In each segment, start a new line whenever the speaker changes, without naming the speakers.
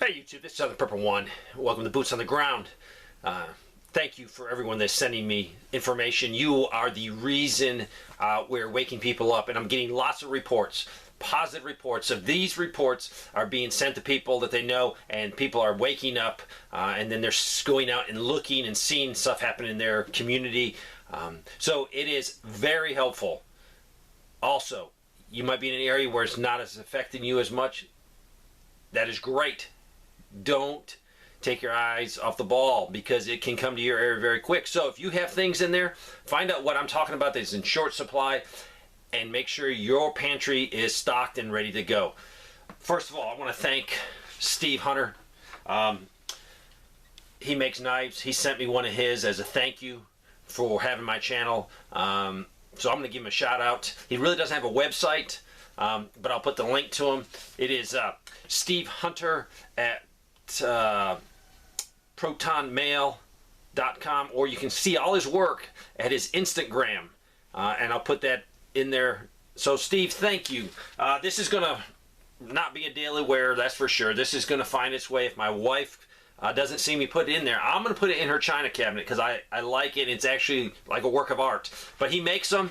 Hey YouTube, this is Southern Purple One. Welcome to Boots on the Ground. Thank you for everyone that's sending me information. You are the reason we're waking people up, and I'm getting lots of reports, positive reports. So these reports are being sent to people that they know, and people are waking up, and then they're going out and looking and seeing stuff happen in their community. So it is very helpful. Also, you might be in an area where it's not as affecting you as much. That is great. Don't take your eyes off the ball because it can come to your area very quick. So if you have things in there, find out what I'm talking about that's in short supply and make sure your pantry is stocked and ready to go. First of all, I want to thank Steve Hunter. He makes knives. He sent me one of his as a thank you for having my channel. So I'm going to give him a shout out. He really doesn't have a website, but I'll put the link to him. It is Steve Hunter at protonmail.com, or you can see all his work at his Instagram, and I'll put that in there. So Steve, thank you. This is gonna not be a daily wear, that's for sure. This is gonna find its way. If my wife doesn't see me put it in there, I'm gonna put it in her china cabinet because I like it. It's actually like a work of art. But he makes them.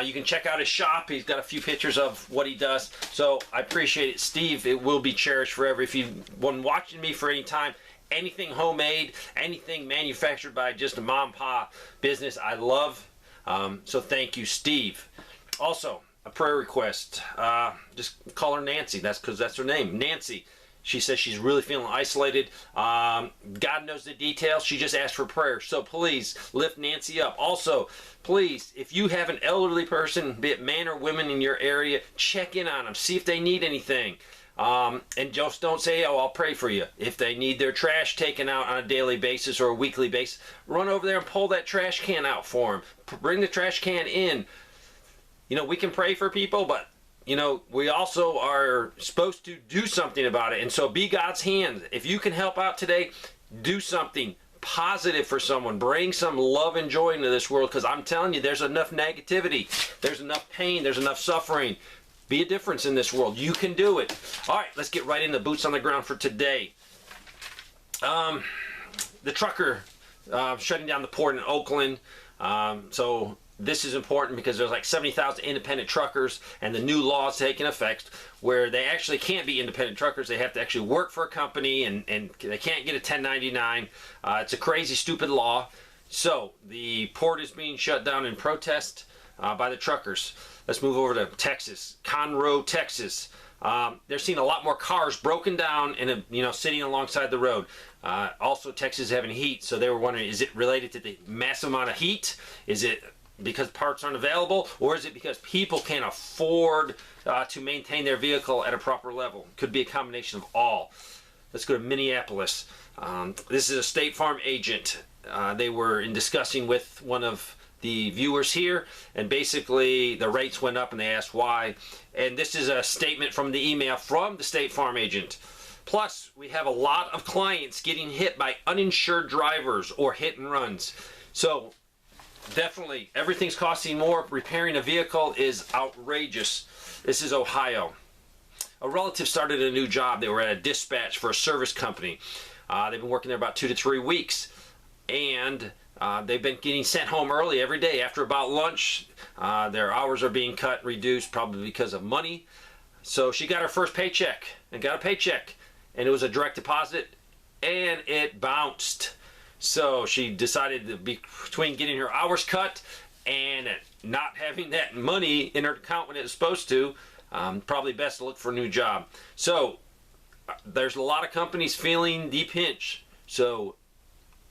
You can check out his shop. He's got a few pictures of what he does. So I appreciate it, Steve. It will be cherished forever. If you've been watching me for any time, anything homemade, anything manufactured by just a mom and pop business, I love. So thank you, Steve. Also, a prayer request. Just call her Nancy. That's because that's her name, Nancy. She says she's really feeling isolated. God knows the details. She just asked for prayer. So please lift Nancy up. Also, please, if you have an elderly person, be it man or women in your area, check in on them. See if they need anything. And just don't say, oh, I'll pray for you. If they need their trash taken out on a daily basis or a weekly basis, run over there and pull that trash can out for them. Bring the trash can in. You know, we can pray for people, but you know, we also are supposed to do something about it. And so be God's hand. If you can help out today, do something positive for someone. Bring some love and joy into this world, because I'm telling you, there's enough negativity. There's enough pain. There's enough suffering. Be a difference in this world. You can do it. All right, let's get right into Boots on the Ground for today. The trucker shutting down the port in Oakland. So this is important because there's like 70,000 independent truckers, and the new law is taking effect where they actually can't be independent truckers. They have to actually work for a company, and they can't get a 1099. It's a crazy, stupid law. So the port is being shut down in protest by the truckers. Let's move over to Texas, Conroe, Texas. They're seeing a lot more cars broken down and sitting alongside the road. Also, Texas is having heat, so they were wondering, is it related to the massive amount of heat? Is it because parts aren't available, or is it because people can't afford to maintain their vehicle at a proper level? Could be a combination of all. Let's go to Minneapolis. This is a State Farm agent. They were in discussing with one of the viewers here, and basically the rates went up and they asked why. And this is a statement from the email from the State Farm agent. Plus, we have a lot of clients getting hit by uninsured drivers or hit and runs. So definitely, everything's costing more. Repairing a vehicle is outrageous. This is Ohio. A relative started a new job. They were at a dispatch for a service company. They've been working there about 2 to 3 weeks. And they've been getting sent home early every day after about lunch. Their hours are being cut, reduced, probably because of money. So she got her first paycheck and got a paycheck. And it was a direct deposit, and it bounced. So she decided to between getting her hours cut and not having that money in her account when it was supposed to, probably best to look for a new job. So there's a lot of companies feeling the pinch. So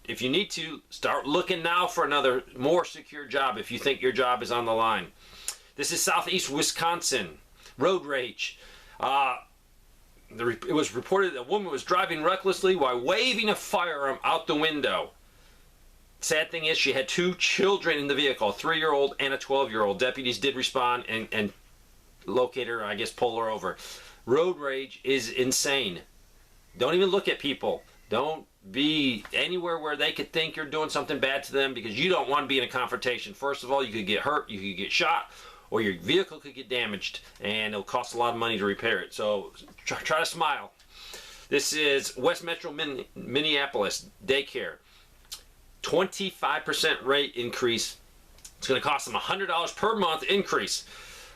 if you need to, start looking now for another more secure job if you think your job is on the line. This is Southeast Wisconsin. Road rage. It was reported that a woman was driving recklessly while waving a firearm out the window. Sad thing is, she had 2 children in the vehicle, a 3-year-old and a 12-year-old. Deputies did respond and locate her, I guess pull her over. Road rage is insane. Don't even look at people. Don't be anywhere where they could think you're doing something bad to them, because you don't want to be in a confrontation. First of all, you could get hurt, you could get shot, or your vehicle could get damaged, and it'll cost a lot of money to repair it. So try to smile. This is West Metro Minneapolis daycare. 25% rate increase. It's going to cost them $100 per month increase.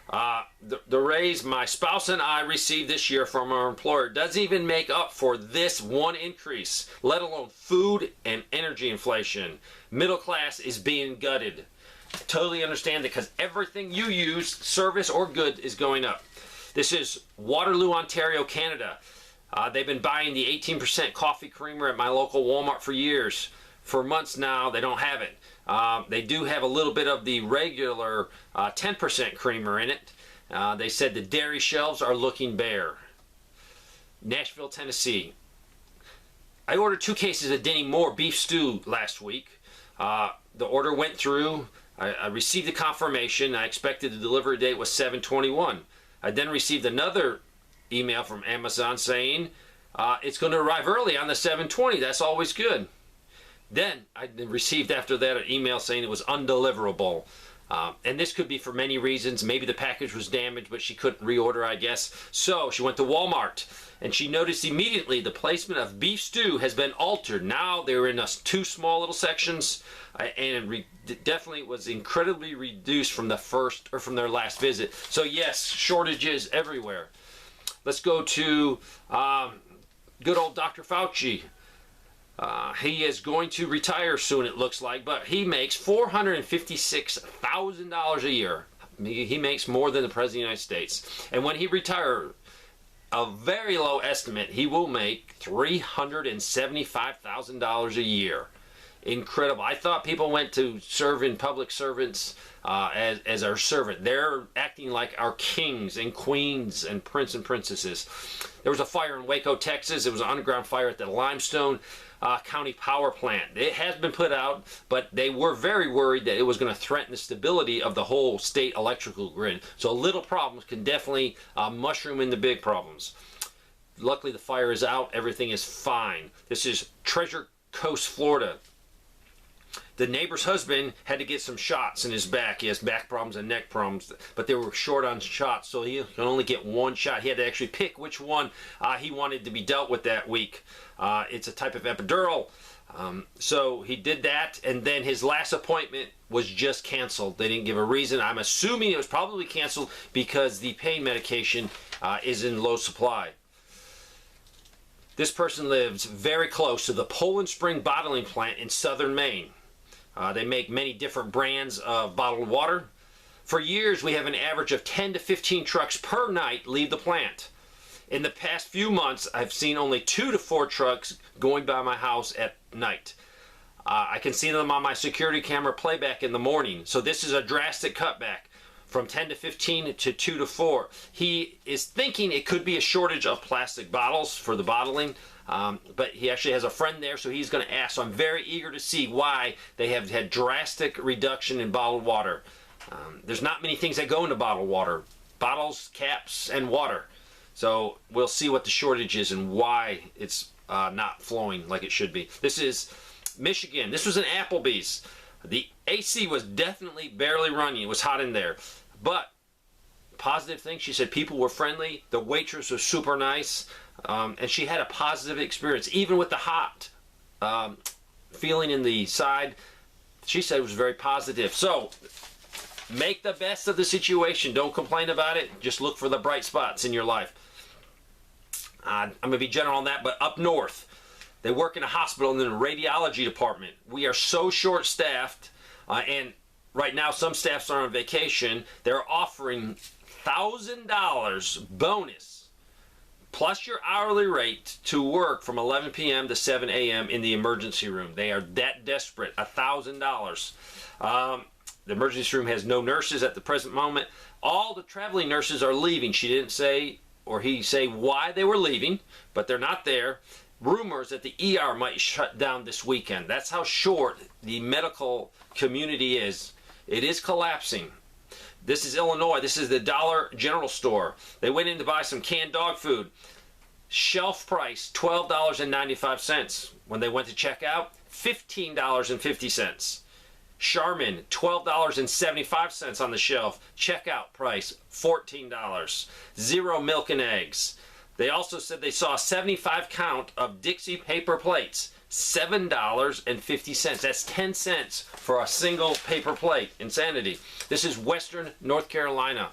The raise my spouse and I received this year from our employer doesn't even make up for this one increase, let alone food and energy inflation. Middle class is being gutted. Totally understand that, because everything you use, service or good, is going up. This is Waterloo, Ontario, Canada. They've been buying the 18% coffee creamer at my local Walmart for years. For months now, they don't have it. They do have a little bit of the regular 10% creamer in it. They said the dairy shelves are looking bare. Nashville, Tennessee. I ordered 2 cases of Denny Moore beef stew last week. The order went through. I received the confirmation. I expected the delivery date was 7/21. I then received another email from Amazon saying it's going to arrive early on the 7/20. That's always good. Then I received after that an email saying it was undeliverable. And this could be for many reasons. Maybe the package was damaged, but she couldn't reorder, I guess. So she went to Walmart, and she noticed immediately the placement of beef stew has been altered. Now they're in 2 small little sections, and definitely was incredibly reduced from the first, or from their last visit. So yes, shortages everywhere. Let's go to good old Dr. Fauci. He is going to retire soon, it looks like, but he makes $456,000 a year. He makes more than the President of the United States. And when he retires, a very low estimate, he will make $375,000 a year. Incredible. I thought people went to serve in public servants as our servant. They're acting like our kings and queens and prince and princesses. There was a fire in Waco, Texas. It was an underground fire at the Limestone County Power Plant. It has been put out, but they were very worried that it was going to threaten the stability of the whole state electrical grid. So little problems can definitely mushroom into big problems. Luckily, the fire is out. Everything is fine. This is Treasure Coast, Florida. The neighbor's husband had to get some shots in his back. He has back problems and neck problems, but they were short on shots, so he can only get 1 shot. He had to actually pick which one he wanted to be dealt with that week. It's a type of epidural. So he did that, and then his last appointment was just canceled. They didn't give a reason. I'm assuming it was probably canceled because the pain medication is in low supply. This person lives very close to the Poland Spring bottling plant in southern Maine. They make many different brands of bottled water. For years, we have an average of 10 to 15 trucks per night leave the plant. In the past few months, I've seen only 2 to 4 trucks going by my house at night. I can see them on my security camera playback in the morning. So this is a drastic cutback from 10 to 15 to 2 to 4. He is thinking it could be a shortage of plastic bottles for the bottling. But he actually has a friend there, so he's going to ask. So I'm very eager to see why they have had drastic reduction in bottled water. There's not many things that go into bottled water. Bottles, caps, and water. So we'll see what the shortage is and why it's not flowing like it should be. This is Michigan. This was an Applebee's. The AC was definitely barely running. It was hot in there. But positive thing, she said people were friendly. The waitress was super nice. And she had a positive experience, even with the hot feeling in the side. She said it was very positive. So make the best of the situation. Don't complain about it. Just look for the bright spots in your life. I'm going to be general on that, but up north, they work in a hospital in the radiology department. We are so short-staffed, and right now some staffs are on vacation. They're offering $1,000 bonus plus your hourly rate to work from 11 p.m. to 7 a.m. in the emergency room. They are that desperate. $1,000. The emergency room has no nurses at the present moment. All the traveling nurses are leaving. She didn't say, or he say why they were leaving, but they're not there. Rumors that the ER might shut down this weekend. That's how short the medical community is. It is collapsing. This is Illinois. This is the Dollar General Store. They went in to buy some canned dog food. Shelf price, $12.95. When they went to check out, $15.50. Charmin, $12.75 on the shelf. Checkout price, $14. Zero milk and eggs. They also said they saw a 75 count of Dixie paper plates, $7.50. That's 10 cents for a single paper plate. Insanity. This is Western North Carolina.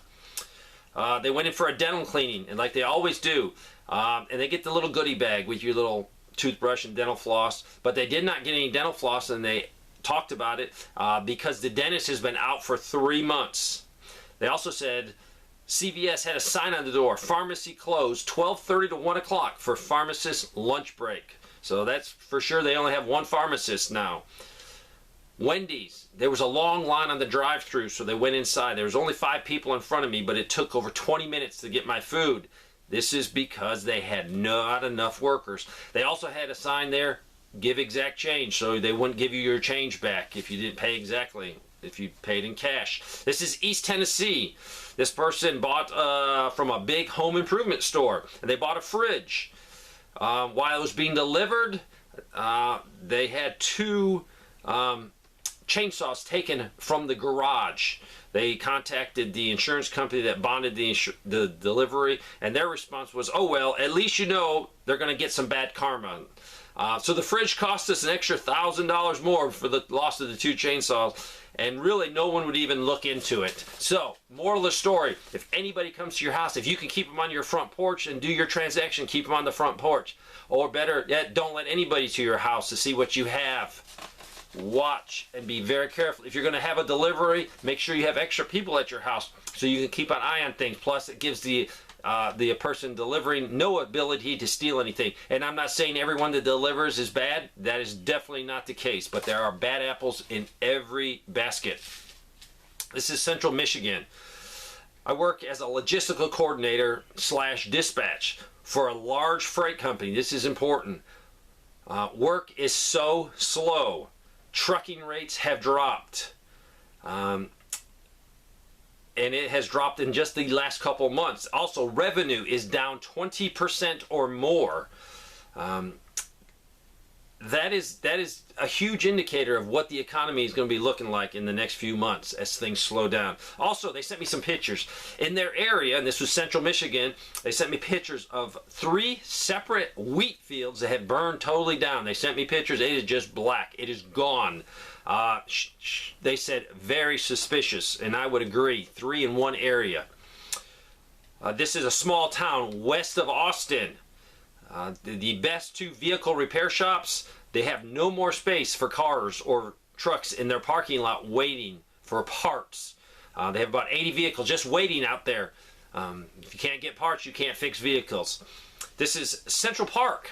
They went in for a dental cleaning, and like they always do, and they get the little goodie bag with your little toothbrush and dental floss, but they did not get any dental floss, and they talked about it because the dentist has been out for 3 months. They also said CVS had a sign on the door, pharmacy closed 12:30 to 1 o'clock for pharmacist lunch break. So that's for sure they only have one pharmacist now. Wendy's, there was a long line on the drive-thru, so they went inside. There was only 5 people in front of me, but it took over 20 minutes to get my food. This is because they had not enough workers. They also had a sign there, give exact change, so they wouldn't give you your change back if you didn't pay exactly, if you paid in cash. This is East Tennessee. This person bought from a big home improvement store, and they bought a fridge. While it was being delivered, they had 2 chainsaws taken from the garage. They contacted the insurance company that bonded the delivery, and their response was, oh well, at least you know they're going to get some bad karma. So the fridge cost us an extra $1,000 more for the loss of the 2 chainsaws, and really no one would even look into it. So, moral of the story, if anybody comes to your house, if you can keep them on your front porch and do your transaction, keep them on the front porch. Or better yet, don't let anybody to your house to see what you have. Watch and be very careful. If you're going to have a delivery, make sure you have extra people at your house so you can keep an eye on things. Plus, it gives the person delivering no ability to steal anything. And I'm not saying everyone that delivers is bad. That is definitely not the case. But there are bad apples in every basket. This is Central Michigan. I work as a logistical coordinator / dispatch for a large freight company. This is important. Work is so slow. Trucking rates have dropped. And it has dropped in just the last couple months. Also, revenue is down 20% or more. That is a huge indicator of what the economy is going to be looking like in the next few months as things slow down. Also, they sent me some pictures. In their area, and this was Central Michigan, they sent me pictures of 3 separate wheat fields that had burned totally down. They sent me pictures. It is just black. It is gone. They said very suspicious, and I would agree. 3 in one area. This is a small town west of Austin. The best 2 vehicle repair shops, they have no more space for cars or trucks in their parking lot waiting for parts. They have about 80 vehicles just waiting out there. If you can't get parts, you can't fix vehicles. This is Central Park.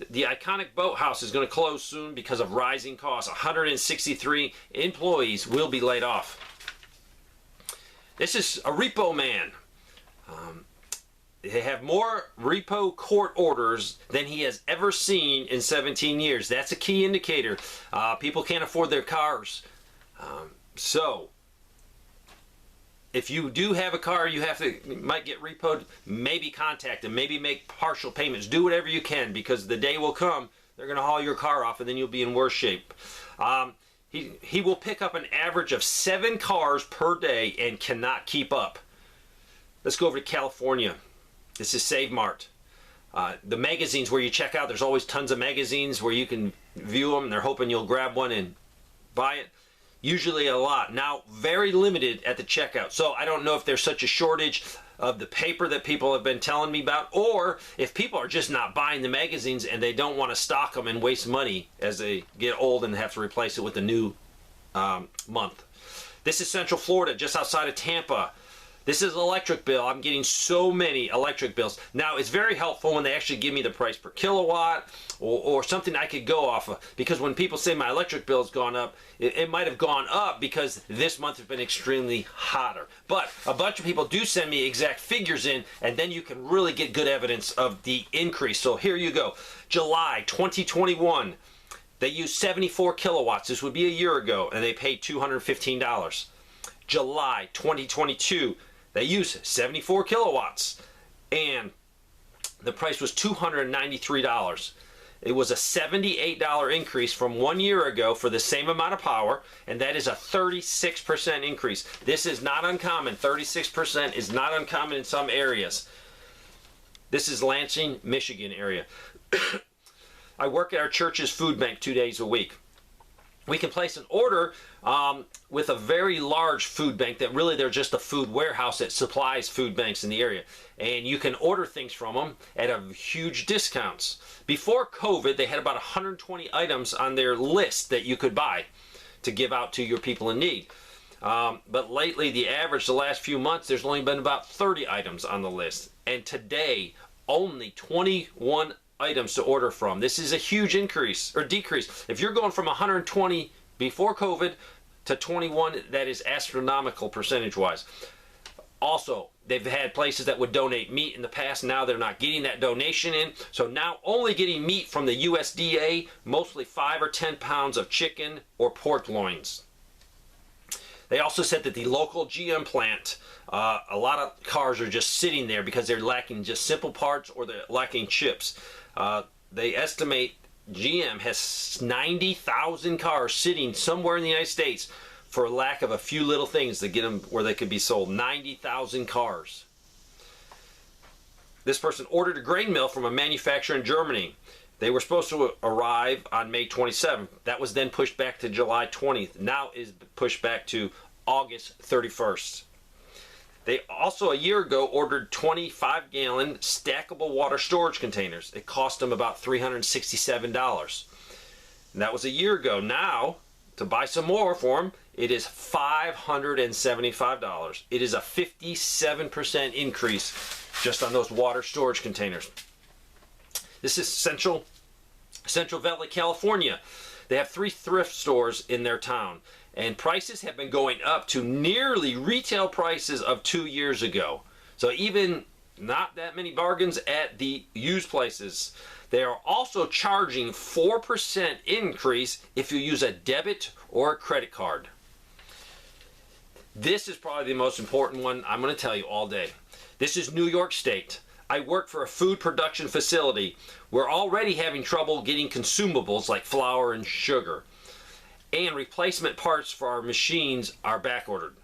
The iconic boathouse is going to close soon because of rising costs. 163 employees will be laid off. This is a repo man. They have more repo court orders than he has ever seen in 17 years. That's a key indicator. People can't afford their cars. So, if you do have a car, you might get repoed, maybe contact them, maybe make partial payments. Do whatever you can, because the day will come, they're going to haul your car off, and then you'll be in worse shape. He will pick up an average of 7 cars per day and cannot keep up. Let's go over to California. This is Save Mart. The magazines where you check out, there's always tons of magazines where you can view them, and they're hoping you'll grab one and buy it. Usually a lot. Now, very limited at the checkout. So I don't know if there's such a shortage of the paper that people have been telling me about, or if people are just not buying the magazines and they don't want to stock them and waste money as they get old and have to replace it with a new month. This is Central Florida, just outside of Tampa. This is an electric bill. I'm getting so many electric bills. Now, it's very helpful when they actually give me the price per kilowatt or something I could go off of. Because when people say my electric bill has gone up, it might have gone up because this month has been extremely hotter. But a bunch of people do send me exact figures in, and then you can really get good evidence of the increase. So here you go. July 2021, they used 74 kilowatts. This would be a year ago, and they paid $215. July 2022, they used 74 kilowatts, and the price was $293. It was a $78 increase from 1 year ago for the same amount of power, and that is a 36% increase. This is not uncommon. 36% is not uncommon in some areas. This is Lansing, Michigan area. I work at our church's food bank 2 days a week. We can place an order with a very large food bank that really they're just a food warehouse that supplies food banks in the area. And you can order things from them at a huge discounts. Before COVID, they had about 120 items on their list that you could buy to give out to your people in need. But lately, the average the last few months, there's only been about 30 items on the list. And today, only 21 items to order from. This is a huge increase or decrease. If you're going from 120 before COVID to 21, that is astronomical percentage-wise. Also, they've had places that would donate meat in the past. Now they're not getting that donation in. So now only getting meat from the USDA, mostly 5 or 10 pounds of chicken or pork loins. They also said that the local GM plant, a lot of cars are just sitting there because they're lacking just simple parts or they're lacking chips. They estimate GM has 90,000 cars sitting somewhere in the United States for lack of a few little things to get them where they could be sold. 90,000 cars. This person ordered a grain mill from a manufacturer in Germany. They were supposed to arrive on May 27th. That was then pushed back to July 20th. Now is pushed back to August 31st. They also a year ago ordered 25-gallon stackable water storage containers. It cost them about $367. And that was a year ago. Now, to buy some more for them, it is $575. It is a 57% increase just on those water storage containers. This is Central Valley, California. They have 3 thrift stores in their town, and prices have been going up to nearly retail prices of 2 years ago. So even not that many bargains at the used places. They are also charging 4% increase if you use a debit or a credit card. This is probably the most important one I'm going to tell you all day. This is New York State. I work for a food production facility. We're already having trouble getting consumables like flour and sugar. And replacement parts for our machines are back ordered.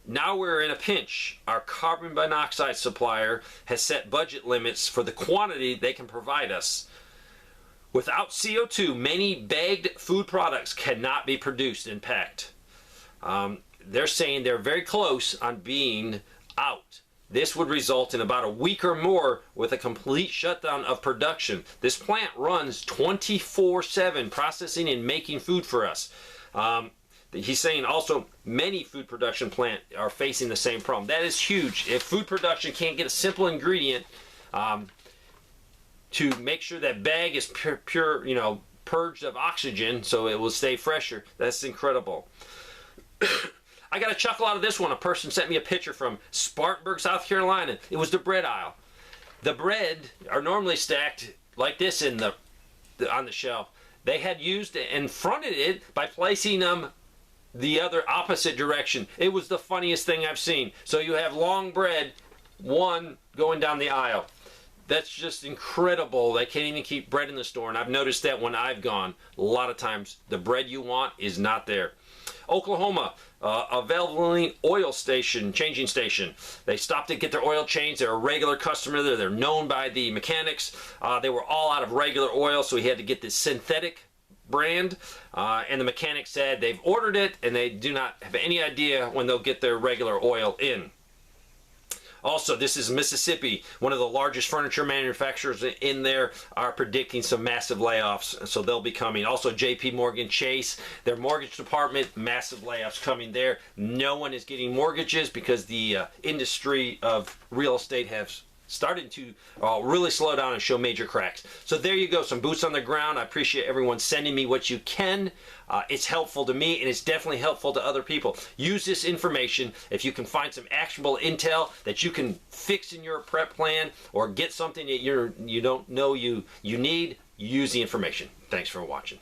Now we're in a pinch. Our carbon monoxide supplier has set budget limits for the quantity they can provide us. Without CO2, many bagged food products cannot be produced and packed. They're saying they're very close on being out. This would result in about a week or more with a complete shutdown of production. This plant runs 24/7 processing and making food for us. He's saying also many food production plants are facing the same problem. That is huge. If food production can't get a simple ingredient to make sure that bag is pure, purged of oxygen so it will stay fresher, that's incredible. I got a chuckle out of this one. A person sent me a picture from Spartanburg, South Carolina. It was the bread aisle. The bread are normally stacked like this on the shelf. They had used it and fronted it by placing them the other opposite direction. It was the funniest thing I've seen. So you have long bread, one going down the aisle. That's just incredible. They can't even keep bread in the store, and I've noticed that when I've gone. A lot of times the bread you want is not there. Oklahoma, a Valvoline oil station, changing station. They stopped to get their oil changed. They're a regular customer there. They're known by the mechanics. They were all out of regular oil, so he had to get this synthetic brand. And the mechanic said they've ordered it, and they do not have any idea when they'll get their regular oil in. Also, this is Mississippi. One of the largest furniture manufacturers in there are predicting some massive layoffs, so they'll be coming. Also, J.P. Morgan Chase, their mortgage department, massive layoffs coming there. No one is getting mortgages because the industry of real estate has started to really slow down and show major cracks. So there you go, some boots on the ground. I appreciate everyone sending me what you can. It's helpful to me, and it's definitely helpful to other people. Use this information. If you can find some actionable intel that you can fix in your prep plan or get something that you don't know you need, use the information. Thanks for watching.